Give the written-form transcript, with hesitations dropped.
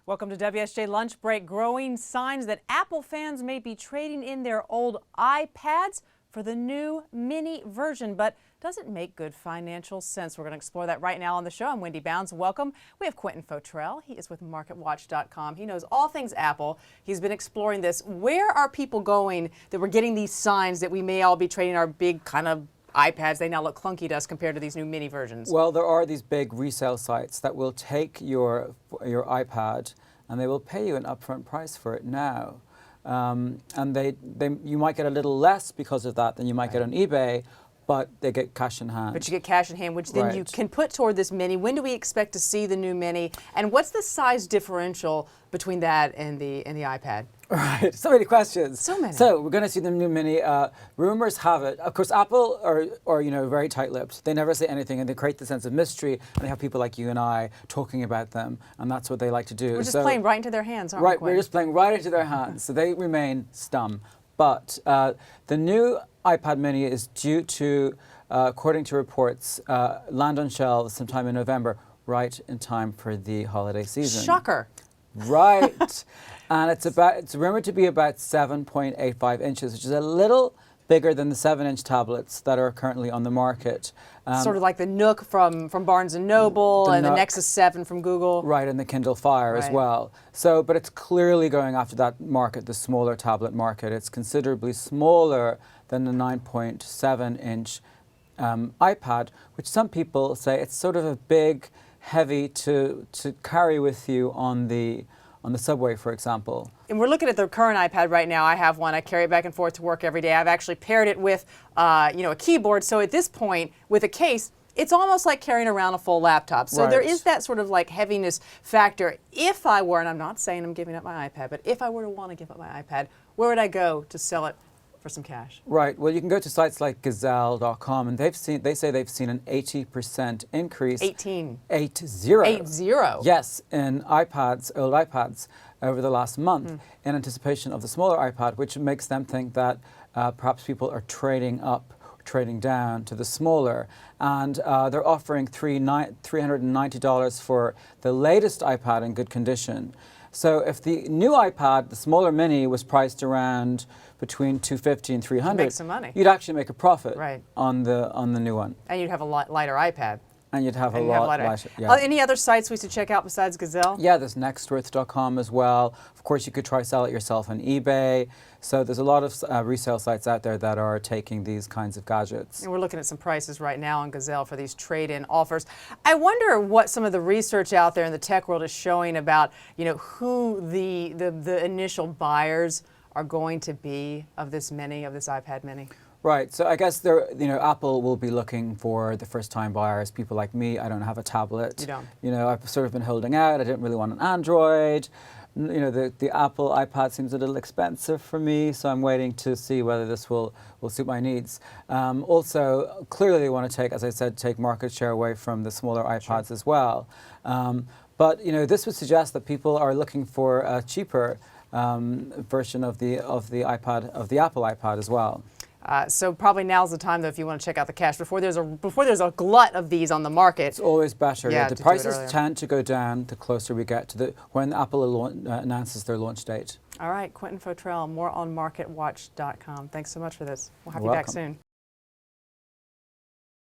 Welcome to WSJ Lunch Break. Growing signs that Apple fans may be trading in their old iPads for the new mini version, but does it make good financial sense? We're going to explore that right now on the show. I'm Wendy Bounds. Welcome. We have Quentin Fottrell. He is with MarketWatch.com. He knows all things Apple. He's been exploring this. Where are people going that we're getting these signs that we may all be trading our big kind of iPads? They now look clunky to us compared to these new mini versions. Well, there are these big resale sites that will take your iPad and they will pay you an upfront price for it now. And you might get a little less because of that than you might get on eBay, but they get cash in hand. But you get cash in hand, which then you can put toward this mini. When do we expect to see the new mini? And what's the size differential between that and the iPad? Right, so many questions. So many. So we're going to see the new mini. Rumors have it. Of course, Apple are very tight-lipped. They never say anything, and they create the sense of mystery. And they have people like you and I talking about them, and that's what they like to do. We're just playing right into their hands, aren't we? Right, we're just playing right into their hands. So they remain stum. But the new iPad mini is due to, according to reports, land on shelves sometime in November, right in time for the holiday season. Shocker. Right. And it's rumored to be about 7.85 inches, which is a little bigger than the 7-inch tablets that are currently on the market. Sort of like the Nook from Barnes & Noble and the Nexus 7 from Google. Right, and the Kindle Fire as well. So, but it's clearly going after that market, the smaller tablet market. It's considerably smaller than the 9.7-inch iPad, which some people say it's sort of a big, heavy to carry with you on the subway, for example. And we're looking at the current iPad right now. I have one. I carry it back and forth to work every day. I've actually paired it with, a keyboard. So at this point, with a case, it's almost like carrying around a full laptop. So there is that sort of like heaviness factor. If I were, and I'm not saying I'm giving up my iPad, but if I were to want to give up my iPad, where would I go to sell it for some cash? Right. Well, you can go to sites like Gazelle.com, and they say they've seen an 80% increase. 80. Yes, in old iPads over the last month, in anticipation of the smaller iPad, which makes them think that perhaps people are trading up, trading down to the smaller, and they're offering $390 for the latest iPad in good condition. So if the new iPad, the smaller mini, was priced around between $250 and $300, make some money. You'd actually make a profit on the new one. And you'd have a lighter iPad. And you'd have a lot lighter. Yeah. Any other sites we should check out besides Gazelle? Yeah, there's nextworth.com as well. Of course, you could try sell it yourself on eBay. So there's a lot of resale sites out there that are taking these kinds of gadgets. And we're looking at some prices right now on Gazelle for these trade-in offers. I wonder what some of the research out there in the tech world is showing about, who the initial buyers are going to be of this iPad mini. Right, so I guess Apple will be looking for the first-time buyers, people like me. I don't have a tablet. You don't. I've sort of been holding out. I didn't really want an Android. The Apple iPad seems a little expensive for me, so I'm waiting to see whether this will suit my needs. Also, clearly they want to take market share away from the smaller iPads as well. But this would suggest that people are looking for a cheaper version of the iPad, of the Apple iPad as well. So probably now's the time, though, if you want to check out the cache before there's a glut of these on the market. It's always better. Yeah, the prices tend to go down the closer we get to when Apple announces their launch date. All right, Quentin Fottrell, more on MarketWatch.com. Thanks so much for this. We'll have You're you welcome. back soon.